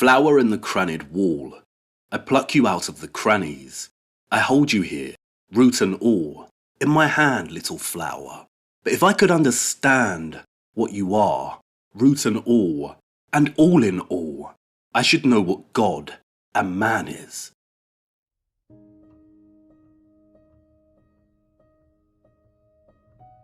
flower in the crannied wall. I pluck you out of the crannies. I hold you here, root and all, in my hand, little flower. But if I could understand what you are, root and all in all, I should know what God and man is.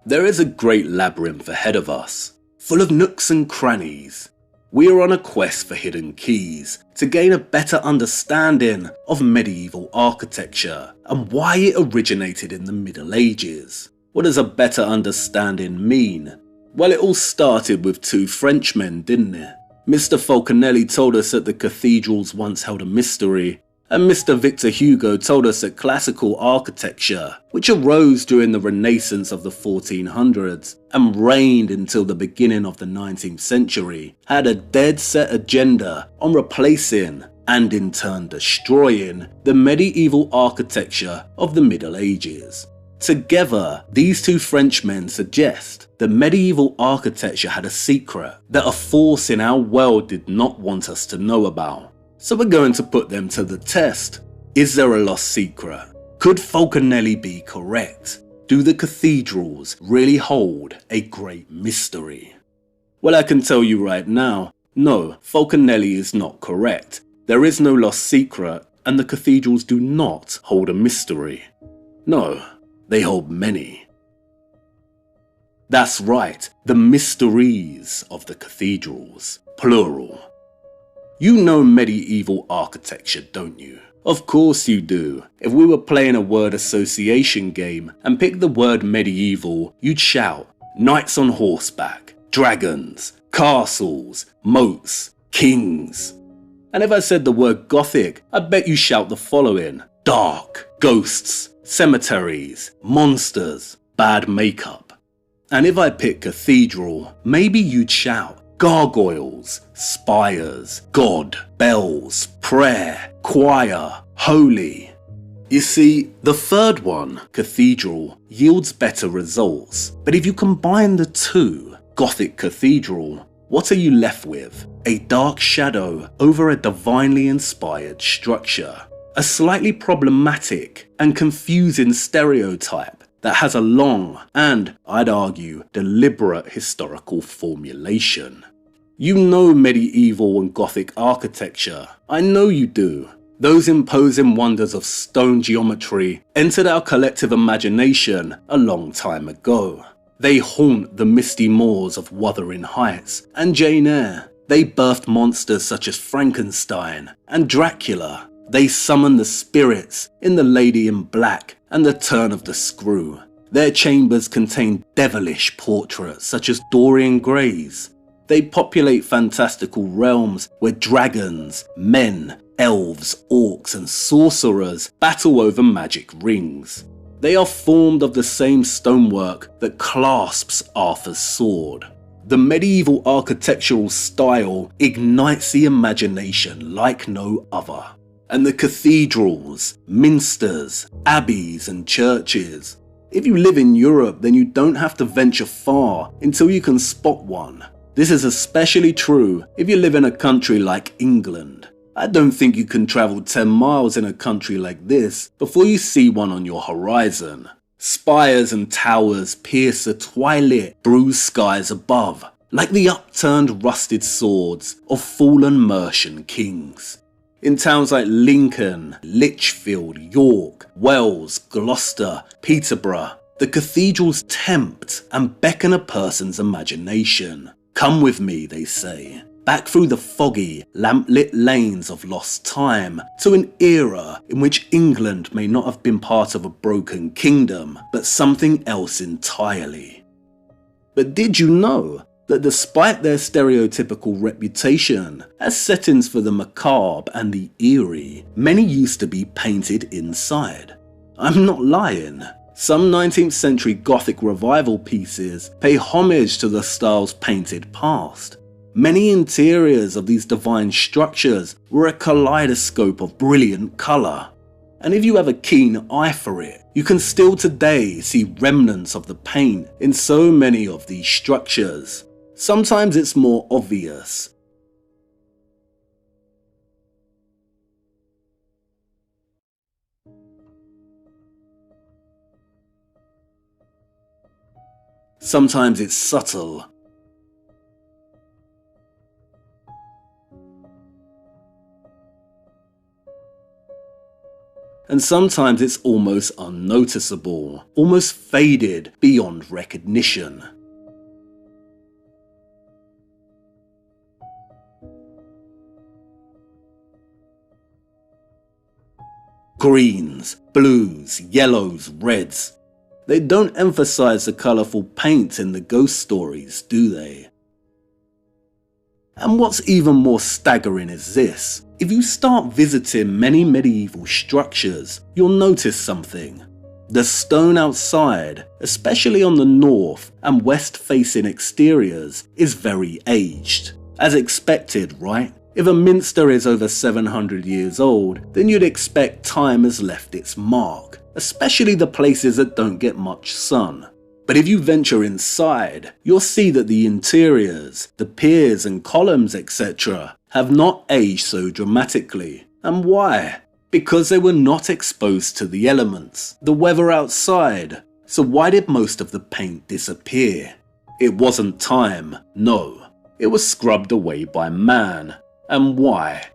There is a great labyrinth ahead of us, full of nooks and crannies. We are on a quest for hidden keys to gain a better understanding of medieval architecture and why it originated in the Middle Ages. What does a better understanding mean? Well, it all started with two Frenchmen, didn't it? Mr. Falconelli told us that the cathedrals once held a mystery, and Mr. Victor Hugo told us that classical architecture, which arose during the Renaissance of the 1400s and reigned until the beginning of the 19th century, had a dead set agenda on replacing and in turn destroying the medieval architecture of the Middle Ages. Together, these two Frenchmen suggest that medieval architecture had a secret that a force in our world did not want us to know about. So we're going to put them to the test. Is there a lost secret? Could Falconelli be correct? Do the cathedrals really hold a great mystery? Well, I can tell you right now, no, Falconelli is not correct. There is no lost secret, and the cathedrals do not hold a mystery. No, they hold many. That's right, the mysteries of the cathedrals, plural. You know medieval architecture, don't you? Of course you do. If we were playing a word association game and picked the word medieval, you'd shout knights on horseback, dragons, castles, moats, kings. And if I said the word Gothic, I bet you shout the following: dark, ghosts, cemeteries, monsters, bad makeup. And if I pick cathedral, maybe you'd shout gargoyles, spires, God, bells, prayer, choir, holy. You see, the third one, cathedral, yields better results. But if you combine the two, Gothic cathedral, what are you left with? A dark shadow over a divinely inspired structure. A slightly problematic and confusing stereotype that has a long and, I'd argue, deliberate historical formulation. You know medieval and Gothic architecture. I know you do. Those imposing wonders of stone geometry entered our collective imagination a long time ago. They haunt the misty moors of Wuthering Heights and Jane Eyre. They birthed monsters such as Frankenstein and Dracula. They summon the spirits in The Lady in Black and The Turn of the Screw. Their chambers contain devilish portraits such as Dorian Gray's. They populate fantastical realms where dragons, men, elves, orcs and sorcerers battle over magic rings. They are formed of the same stonework that clasps Arthur's sword. The medieval architectural style ignites the imagination like no other. And the cathedrals, minsters, abbeys and churches. If you live in Europe, then you don't have to venture far until you can spot one. This is especially true if you live in a country like England. I don't think you can travel 10 miles in a country like this before you see one on your horizon. Spires and towers pierce the twilit, bruised skies above, like the upturned rusted swords of fallen Mercian kings. In towns like Lincoln, Lichfield, York, Wells, Gloucester, Peterborough, the cathedrals tempt and beckon a person's imagination. Come with me, they say, back through the foggy, lamp-lit lanes of lost time to an era in which England may not have been part of a broken kingdom, but something else entirely. But did you know that despite their stereotypical reputation as settings for the macabre and the eerie, many used to be painted inside? I'm not lying. Some 19th century Gothic revival pieces pay homage to the style's painted past. Many interiors of these divine structures were a kaleidoscope of brilliant colour. And if you have a keen eye for it, you can still today see remnants of the paint in so many of these structures. Sometimes it's more obvious. Sometimes it's subtle. And sometimes it's almost unnoticeable, almost faded beyond recognition. Greens, blues, yellows, reds. They don't emphasize the colourful paint in the ghost stories, do they? And what's even more staggering is this. If you start visiting many medieval structures, you'll notice something. The stone outside, especially on the north and west facing exteriors, is very aged. As expected, right? If a minster is over 700 years old, then you'd expect time has left its mark, especially the places that don't get much sun. But if you venture inside, you'll see that the interiors, the piers and columns, etc., have not aged so dramatically. And why? Because they were not exposed to the elements, the weather outside. So why did most of the paint disappear? It wasn't time, no. It was scrubbed away by man. And why?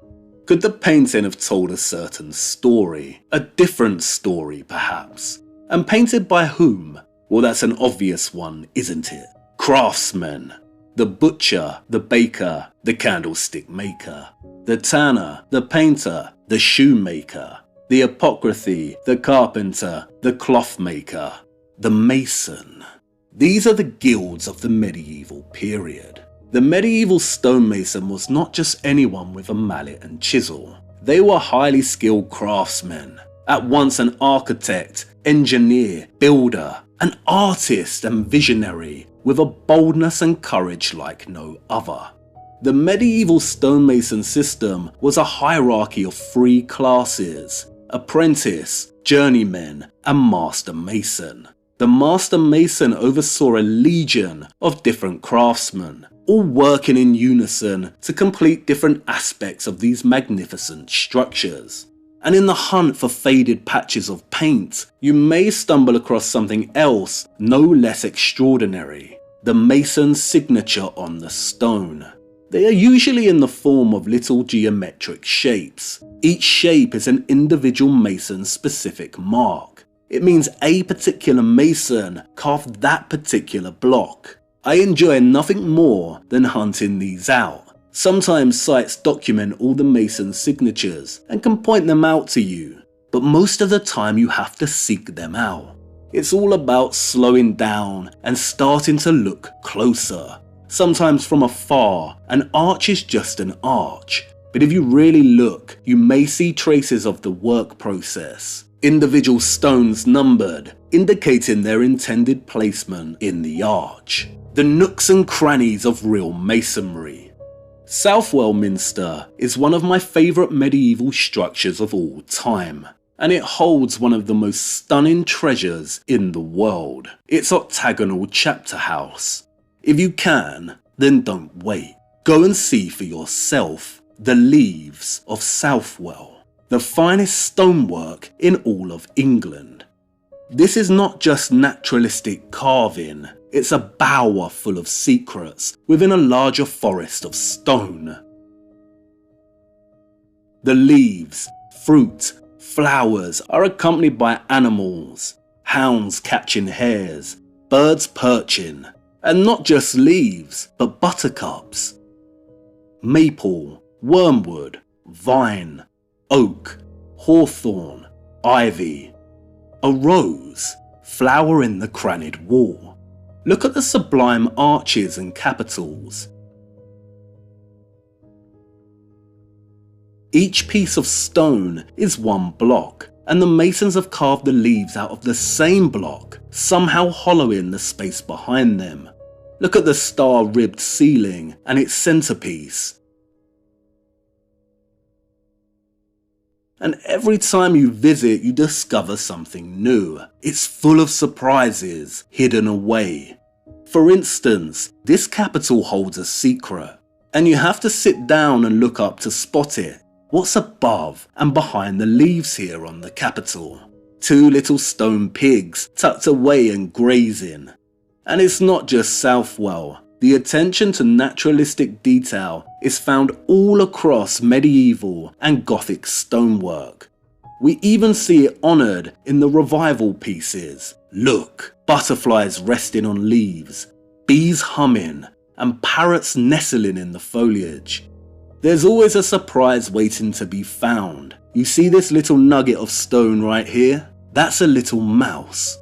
Could the painting have told a certain story? A different story, perhaps? And painted by whom? Well, that's an obvious one, isn't it? Craftsmen. The butcher, the baker, the candlestick maker, the tanner, the painter, the shoemaker, the apothecary, the carpenter, the cloth maker, the mason. These are the guilds of the medieval period. The medieval stonemason was not just anyone with a mallet and chisel. They were highly skilled craftsmen, at once an architect, engineer, builder, an artist and visionary, with a boldness and courage like no other. The medieval stonemason system was a hierarchy of three classes: apprentice, journeyman, and master mason. The master mason oversaw a legion of different craftsmen, all working in unison to complete different aspects of these magnificent structures. And in the hunt for faded patches of paint, you may stumble across something else no less extraordinary: the mason's signature on the stone. They are usually in the form of little geometric shapes. Each shape is an individual mason's specific mark. It means a particular mason carved that particular block. I enjoy nothing more than hunting these out. Sometimes sites document all the mason's signatures and can point them out to you, but most of the time you have to seek them out. It's all about slowing down and starting to look closer. Sometimes from afar, an arch is just an arch, but if you really look, you may see traces of the work process. Individual stones numbered, indicating their intended placement in the arch. The nooks and crannies of real masonry. Southwell Minster is one of my favourite medieval structures of all time, and it holds one of the most stunning treasures in the world, its octagonal chapter house. If you can, then don't wait. Go and see for yourself the Leaves of Southwell, the finest stonework in all of England. This is not just naturalistic carving, it's a bower full of secrets within a larger forest of stone. The leaves, fruit, flowers are accompanied by animals, hounds catching hares, birds perching, and not just leaves, but buttercups, maple, wormwood, vine, oak, hawthorn, ivy, a rose, flower in the crannied wall. Look at the sublime arches and capitals. Each piece of stone is one block, and the masons have carved the leaves out of the same block, somehow hollowing the space behind them. Look at the star-ribbed ceiling and its centerpiece. And every time you visit, you discover something new. It's full of surprises hidden away. For instance, this capital holds a secret, and you have to sit down and look up to spot it. What's above and behind the leaves here on the capital? Two little stone pigs tucked away and grazing. And it's not just Southwell. The attention to naturalistic detail is found all across medieval and Gothic stonework. We even see it honoured in the revival pieces. Look, butterflies resting on leaves, bees humming, and parrots nestling in the foliage. There's always a surprise waiting to be found. You see this little nugget of stone right here? That's a little mouse.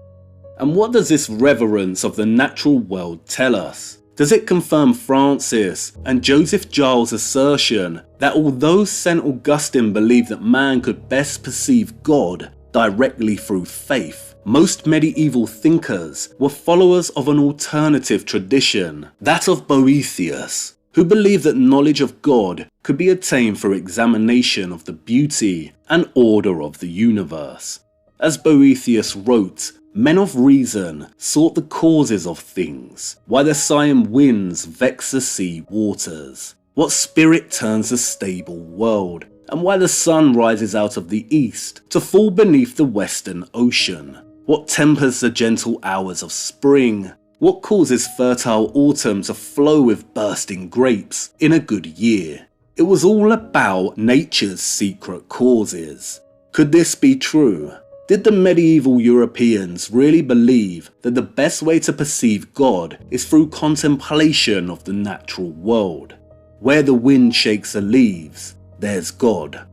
And what does this reverence of the natural world tell us? Does it confirm Francis and Joseph Giles' assertion that although St. Augustine believed that man could best perceive God directly through faith, most medieval thinkers were followers of an alternative tradition, that of Boethius, who believed that knowledge of God could be attained through examination of the beauty and order of the universe. As Boethius wrote, men of reason sought the causes of things, why the sighing winds vex the sea waters, what spirit turns the stable world, and why the sun rises out of the east to fall beneath the western ocean, what tempers the gentle hours of spring, what causes fertile autumn to flow with bursting grapes in a good year. It was all about nature's secret causes. Could this be true? Did the medieval Europeans really believe that the best way to perceive God is through contemplation of the natural world? Where the wind shakes the leaves, there's God.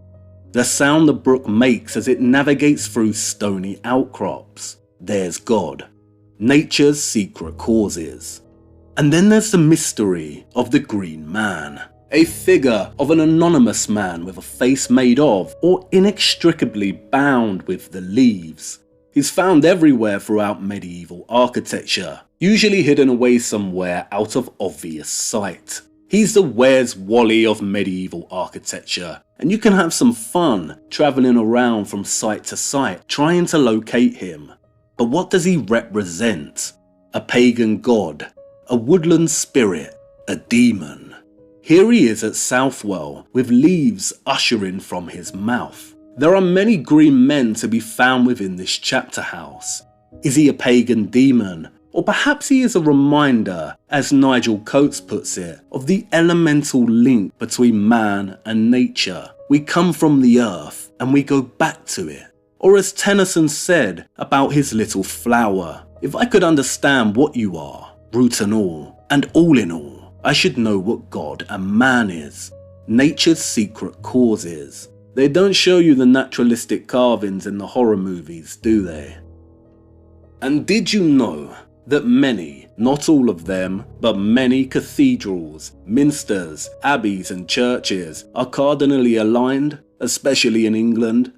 The sound the brook makes as it navigates through stony outcrops, there's God. Nature's secret causes. And then there's the mystery of the Green Man. A figure of an anonymous man with a face made of or inextricably bound with the leaves. He's found everywhere throughout medieval architecture, usually hidden away somewhere out of obvious sight. He's the Where's Wally of medieval architecture, and you can have some fun travelling around from site to site trying to locate him. But what does he represent? A pagan god, a woodland spirit, a demon. Here he is at Southwell, with leaves ushering from his mouth. There are many green men to be found within this chapter house. Is he a pagan demon? Or perhaps he is a reminder, as Nigel Coates puts it, of the elemental link between man and nature. We come from the earth and we go back to it. Or as Tennyson said about his little flower, if I could understand what you are, root and all in all, I should know what God and man is. Nature's secret causes. They don't show you the naturalistic carvings in the horror movies, do they? And did you know that many, not all of them, but many cathedrals, minsters, abbeys and churches are cardinally aligned, especially in England?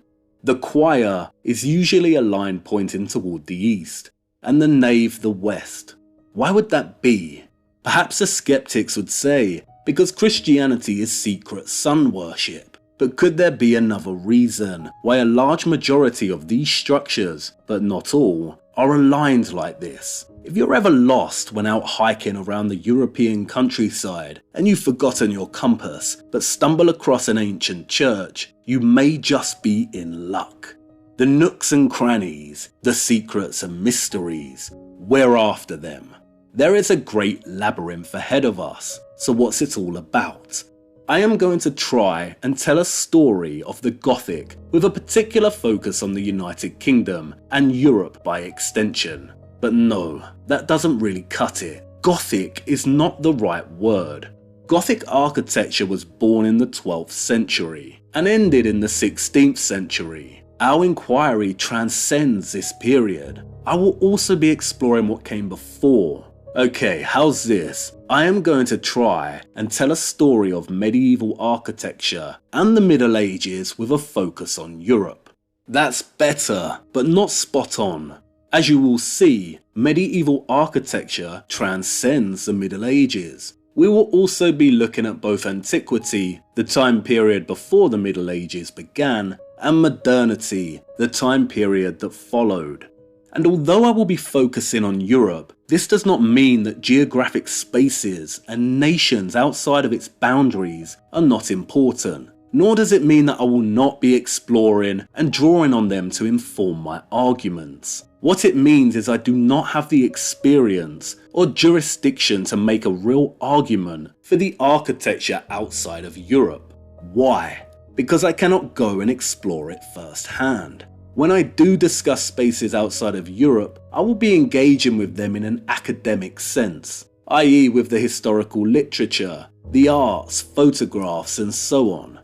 The choir is usually a line pointing toward the east, and the nave the west. Why would that be? Perhaps the skeptics would say, because Christianity is secret sun worship. But could there be another reason why a large majority of these structures, but not all, are aligned like this? If you're ever lost when out hiking around the European countryside and you've forgotten your compass but stumble across an ancient church, you may just be in luck. The nooks and crannies, the secrets and mysteries, we're after them. There is a great labyrinth ahead of us, so what's it all about? I am going to try and tell a story of the Gothic with a particular focus on the United Kingdom and Europe by extension. But no, that doesn't really cut it. Gothic is not the right word. Gothic architecture was born in the 12th century and ended in the 16th century. Our inquiry transcends this period. I will also be exploring what came before. Okay, how's this? I am going to try and tell a story of medieval architecture and the Middle Ages with a focus on Europe. That's better, but not spot on. As you will see, medieval architecture transcends the Middle Ages. We will also be looking at both antiquity, the time period before the Middle Ages began, and modernity, the time period that followed. And although I will be focusing on Europe, this does not mean that geographic spaces and nations outside of its boundaries are not important. nor does it mean that I will not be exploring and drawing on them to inform my arguments. What it means is I do not have the experience or jurisdiction to make a real argument for the architecture outside of Europe. Why? Because I cannot go and explore it firsthand. When I do discuss spaces outside of Europe, I will be engaging with them in an academic sense, i.e. with the historical literature, the arts, photographs and so on.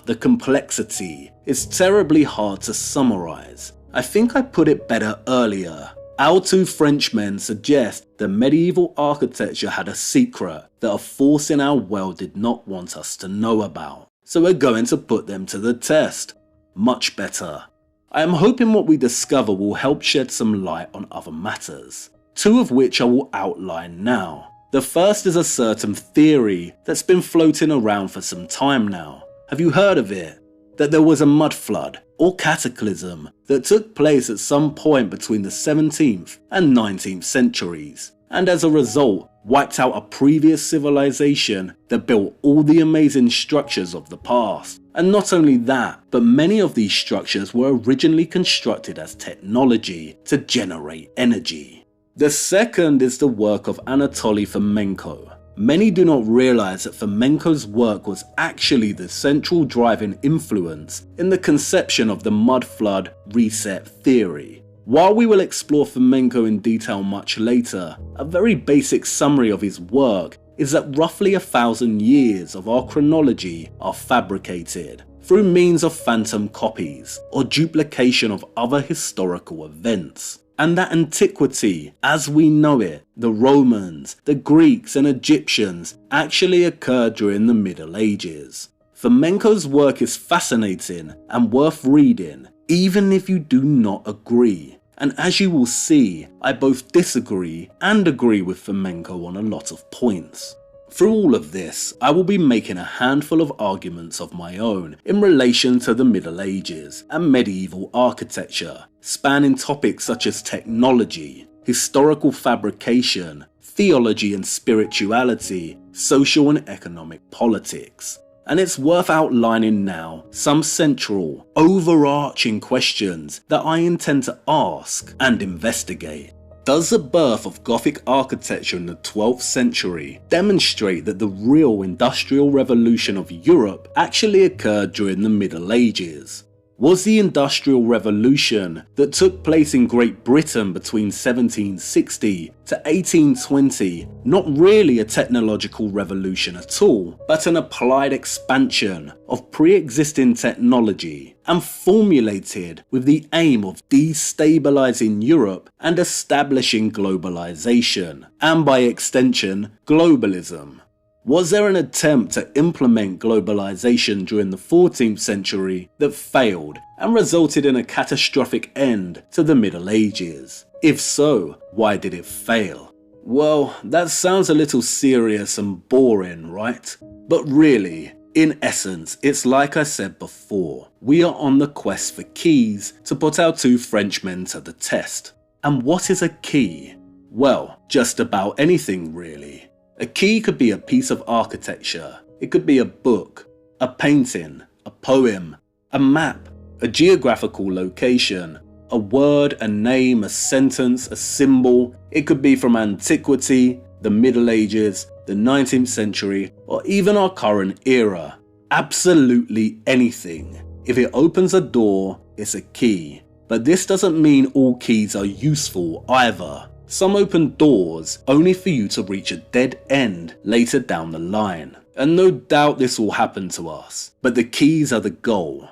The complexity is terribly hard to summarize. I think I put it better earlier. Our two Frenchmen suggest that medieval architecture had a secret that a force in our world did not want us to know about. So we're going to put them to the test. Much better. I am hoping what we discover will help shed some light on other matters, two of which I will outline now. The first is a certain theory that's been floating around for some time now. Have you heard of it? That there was a mud flood or cataclysm that took place at some point between the 17th and 19th centuries, and as a result wiped out a previous civilization that built all the amazing structures of the past. And not only that, but many of these structures were originally constructed as technology to generate energy. The second is the work of Anatoly Fomenko. Many do not realize that Fomenko's work was actually the central driving influence in the conception of the mud flood reset theory. While we will explore Fomenko in detail much later, a very basic summary of his work is that roughly 1,000 years of our chronology are fabricated through means of phantom copies or duplication of other historical events. And that antiquity, as we know it, the Romans, the Greeks and Egyptians, actually occurred during the Middle Ages. Fomenko's work is fascinating and worth reading, even if you do not agree. And as you will see, I both disagree and agree with Fomenko on a lot of points. Through all of this, I will be making a handful of arguments of my own in relation to the Middle Ages and medieval architecture, spanning topics such as technology, historical fabrication, theology and spirituality, social and economic politics. And it's worth outlining now some central, overarching questions that I intend to ask and investigate. Does the birth of Gothic architecture in the 12th century demonstrate that the real industrial revolution of Europe actually occurred during the Middle Ages? Was the Industrial Revolution that took place in Great Britain between 1760 to 1820 not really a technological revolution at all, but an applied expansion of pre-existing technology and formulated with the aim of destabilizing Europe and establishing globalization, and by extension, globalism? Was there an attempt to implement globalization during the 14th century that failed and resulted in a catastrophic end to the Middle Ages? If so, why did it fail? Well, that sounds a little serious and boring, right? But really, in essence, it's like I said before, we are on the quest for keys to put our two Frenchmen to the test. And what is a key? Well, just about anything really. A key could be a piece of architecture, it could be a book, a painting, a poem, a map, a geographical location, a word, a name, a sentence, a symbol. It could be from antiquity, the Middle Ages, the 19th century, or even our current era. Absolutely anything. If it opens a door, it's a key. But this doesn't mean all keys are useful either. Some open doors only for you to reach a dead end later down the line. And no doubt this will happen to us, but the keys are the goal.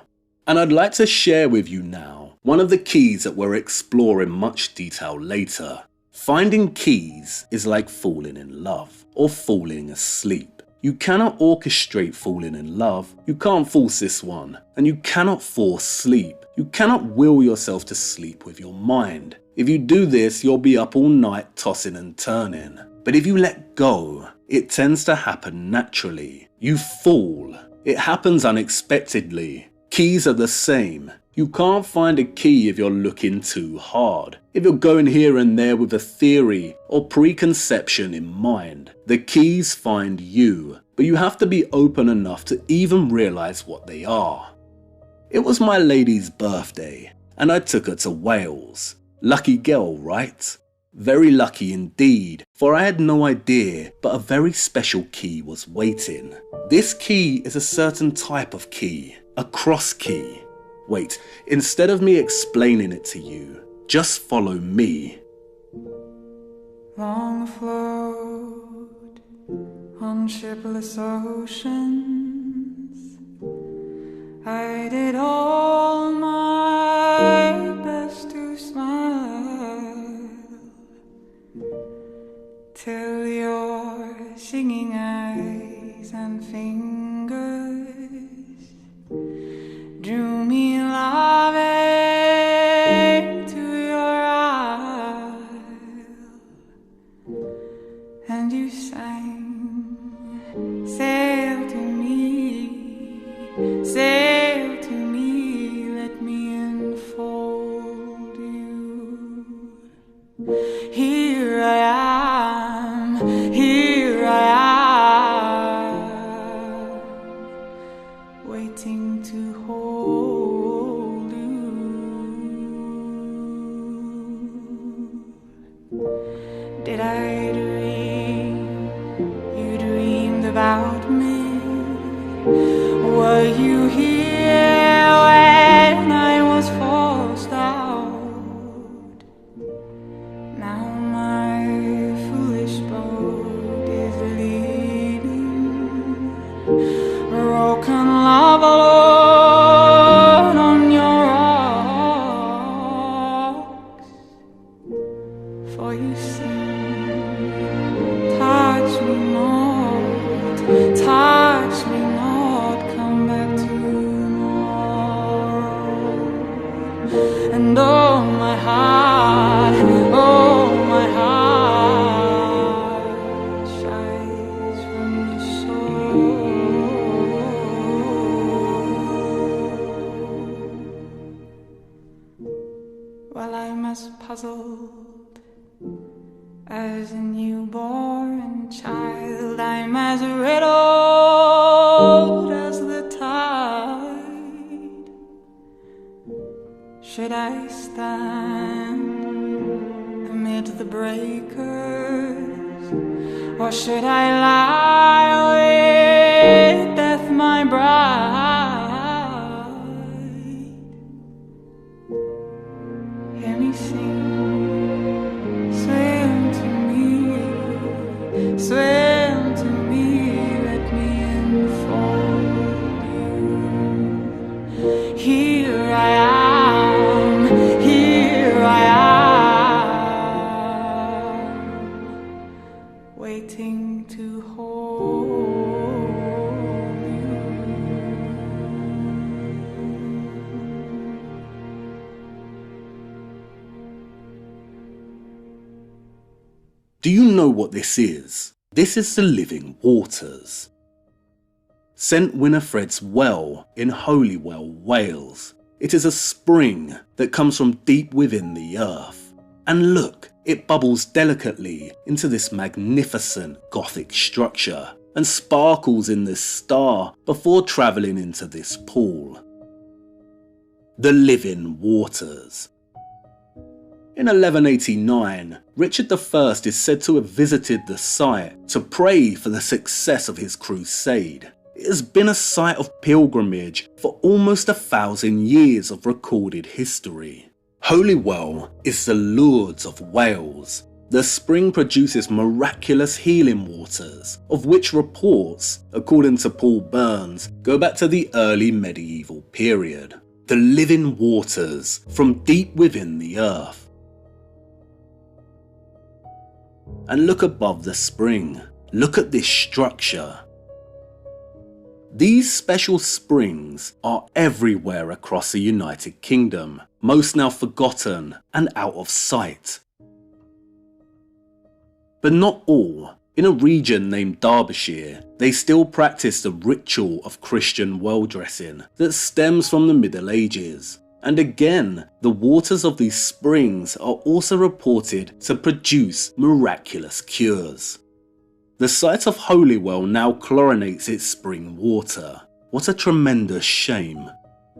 And I'd like to share with you now one of the keys that we'll explore in much detail later. Finding keys is like falling in love or falling asleep. You cannot orchestrate falling in love, you can't force this one, and you cannot force sleep. You cannot will yourself to sleep with your mind. If you do this, you'll be up all night tossing and turning. But if you let go, it tends to happen naturally. You fall. It happens unexpectedly. Keys are the same. You can't find a key if you're looking too hard. If you're going here and there with a theory or preconception in mind, the keys find you. but you have to be open enough to even realise what they are. It was my lady's birthday, and I took her to Wales. Lucky girl, right? Very lucky indeed, for I had no idea, but a very special key was waiting. This key is a certain type of key, a cross key. Wait, instead of me explaining it to you, just follow me. Long afloat on shipless oceans, I did all my best to smile, till your singing eyes and fingers drew me loving to your isle, and you sang, sail to me, sail to me, let me enfold you. Here I am, waiting to hold you. Did I dream you dreamed about me? Were you here when I was forced out? Now my foolish boat is leaving, broken love alone on your rocks. For you sing, touch me not, come back tomorrow. And oh my heart shies from the soul. Well, I'm as puzzled as a newborn child, I'm as riddled as the tide. Should I stand amid the breakers, or should I lie with death my bride? Hear me sing, swim to me, let me enfold you. Here I am, waiting to hold you. Do you know what this is? This is the living waters. St Winifred's Well in Holywell, Wales. It is a spring that comes from deep within the earth. And look, it bubbles delicately into this magnificent Gothic structure and sparkles in this star before travelling into this pool. The living waters. In 1189, Richard I is said to have visited the site to pray for the success of his crusade. It has been a site of pilgrimage for almost 1,000 years of recorded history. Holywell is the Lourdes of Wales. The spring produces miraculous healing waters, of which reports, according to Paul Burns, go back to the early medieval period. The living waters from deep within the earth. And look above the spring. Look at this structure. These special springs are everywhere across the United Kingdom, most now forgotten and out of sight. But not all. In a region named Derbyshire, they still practice the ritual of Christian well dressing that stems from the Middle Ages. And again, the waters of these springs are also reported to produce miraculous cures. The site of Holywell now chlorinates its spring water. What a tremendous shame.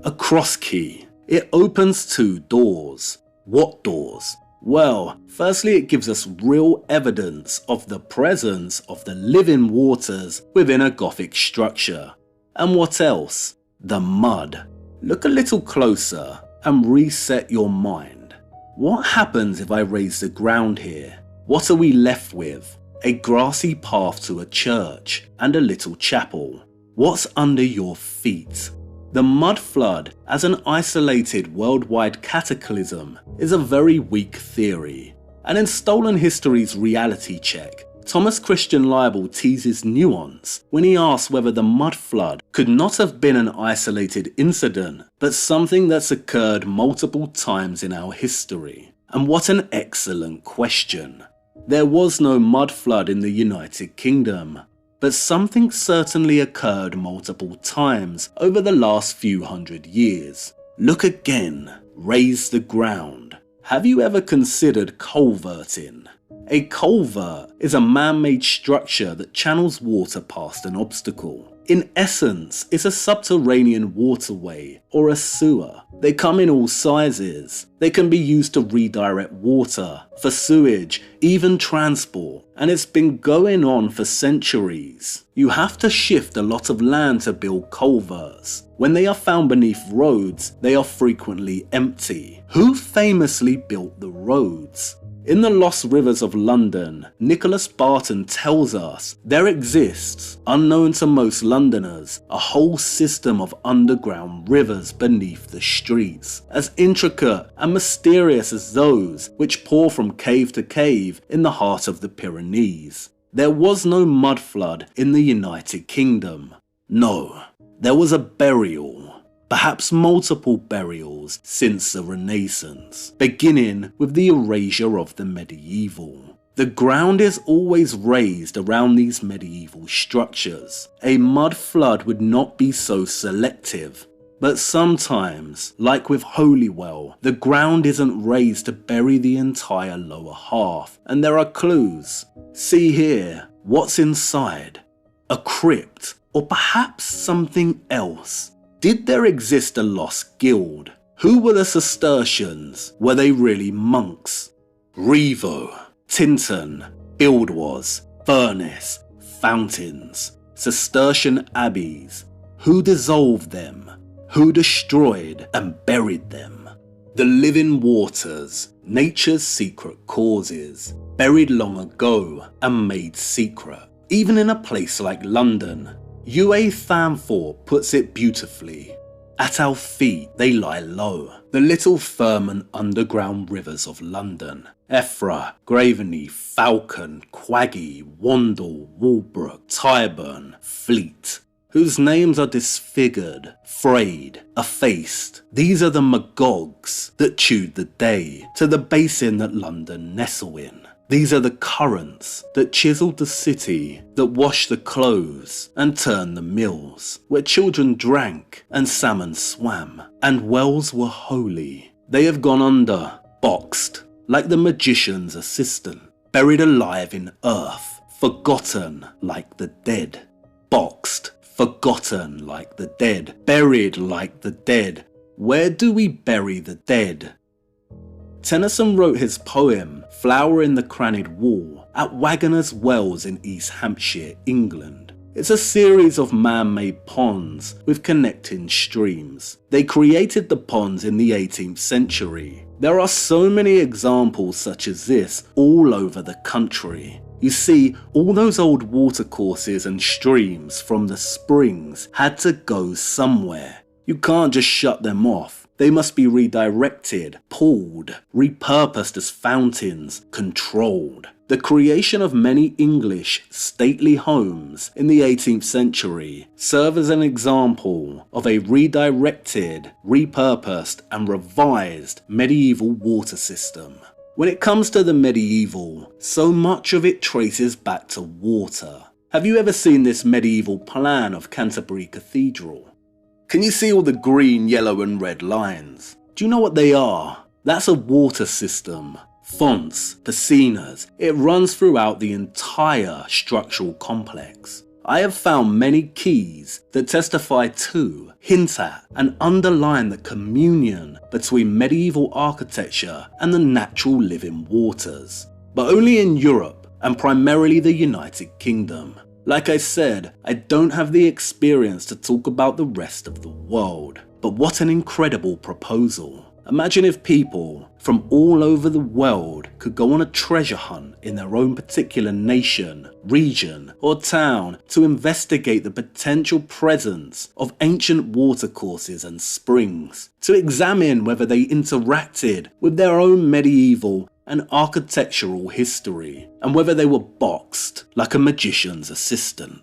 A cross key. It opens 2 doors. What doors? Well, firstly it gives us real evidence of the presence of the living waters within a Gothic structure. And what else? The mud. Look a little closer and reset your mind. What happens if I raise the ground here? What are we left with? A grassy path to a church and a little chapel. What's under your feet? The mud flood as an isolated worldwide cataclysm is a very weak theory. And in Stolen History's reality check, Thomas Christian Leibel teases nuance when he asks whether the mud flood could not have been an isolated incident, but something that's occurred multiple times in our history. And what an excellent question. There was no mud flood in the United Kingdom, but something certainly occurred multiple times over the last few hundred years. Look again, raise the ground. Have you ever considered culverting? A culvert is a man-made structure that channels water past an obstacle. In essence, it's a subterranean waterway or a sewer. They come in all sizes. They can be used to redirect water, for sewage, even transport, and it's been going on for centuries. You have to shift a lot of land to build culverts. When they are found beneath roads, they are frequently empty. Who famously built the roads? In The Lost Rivers of London, Nicholas Barton tells us there exists, unknown to most Londoners, a whole system of underground rivers beneath the streets, as intricate and mysterious as those which pour from cave to cave in the heart of the Pyrenees. There was no mud flood in the United Kingdom. No, there was a burial. Perhaps multiple burials since the Renaissance, beginning with the erasure of the medieval. The ground is always raised around these medieval structures. A mud flood would not be so selective, but sometimes, like with Holywell, the ground isn't raised to bury the entire lower half, and there are clues. See here, what's inside? A crypt, or perhaps something else. Did there exist a lost guild? Who were the Cistercians? Were they really monks? Revo, Tintern, Buildwas, Furnace, Fountains, Cistercian abbeys. Who dissolved them? Who destroyed and buried them? The living waters, nature's secret causes, buried long ago and made secret. Even in a place like London, UA Thamthorpe puts it beautifully. At our feet they lie low, the little firm and underground rivers of London. Effra, Graveney, Falcon, Quaggy, Wandle, Walbrook, Tyburn, Fleet, whose names are disfigured, frayed, effaced. These are the magogs that chewed the day to the basin that London nestle in. These are the currents that chiselled the city, that washed the clothes and turned the mills, where children drank and salmon swam, and wells were holy. They have gone under, boxed, like the magician's assistant, buried alive in earth, forgotten like the dead. Boxed, forgotten like the dead, buried like the dead. Where do we bury the dead? Tennyson wrote his poem, Flower in the Crannied Wall, at Wagoner's Wells in East Hampshire, England. It's a series of man-made ponds with connecting streams. They created the ponds in the 18th century. There are so many examples such as this all over the country. You see, all those old watercourses and streams from the springs had to go somewhere. You can't just shut them off. They must be redirected, pulled, repurposed as fountains, controlled. The creation of many English stately homes in the 18th century serve as an example of a redirected, repurposed and revised medieval water system. When it comes to the medieval, so much of it traces back to water. Have you ever seen this medieval plan of Canterbury Cathedral? Can you see all the green, yellow and red lines? Do you know what they are? That's a water system. fonts, piscinas, it runs throughout the entire structural complex. I have found many keys that testify to, hint at, and underline the communion between medieval architecture and the natural living waters, but only in Europe and primarily the United Kingdom. Like I said, I don't have the experience to talk about the rest of the world, but what an incredible proposal. Imagine if people from all over the world could go on a treasure hunt in their own particular nation, region, or town to investigate the potential presence of ancient watercourses and springs, to examine whether they interacted with their own medieval and architectural history, and whether they were boxed like a magician's assistant.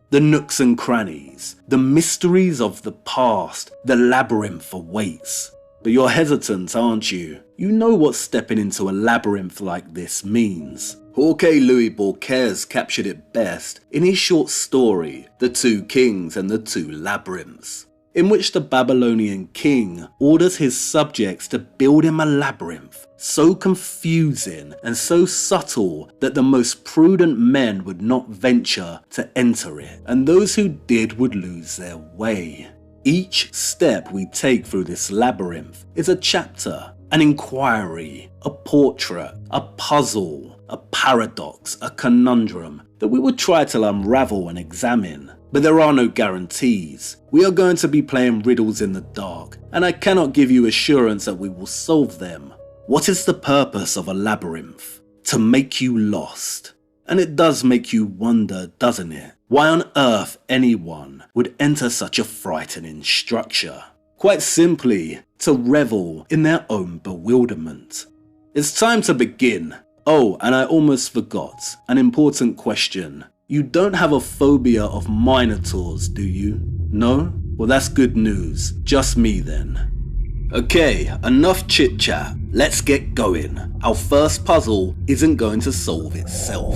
The nooks and crannies, the mysteries of the past, the labyrinth awaits. But you're hesitant, aren't you? You know what stepping into a labyrinth like this means. Jorge Luis Borges captured it best in his short story, The Two Kings and the Two Labyrinths, in which the Babylonian king orders his subjects to build him a labyrinth so confusing and so subtle that the most prudent men would not venture to enter it, and those who did would lose their way. Each step we take through this labyrinth is a chapter, an inquiry, a portrait, a puzzle, a paradox, a conundrum that we will try to unravel and examine. But there are no guarantees. We are going to be playing riddles in the dark, and I cannot give you assurance that we will solve them. What is the purpose of a labyrinth? To make you lost. And it does make you wonder, doesn't it? Why on earth anyone would enter such a frightening structure? Quite simply, to revel in their own bewilderment. It's time to begin. Oh, and I almost forgot, an important question. You don't have a phobia of minotaurs, do you? No? Well, that's good news. Just me then. Okay, enough chit chat. Let's get going. Our first puzzle isn't going to solve itself.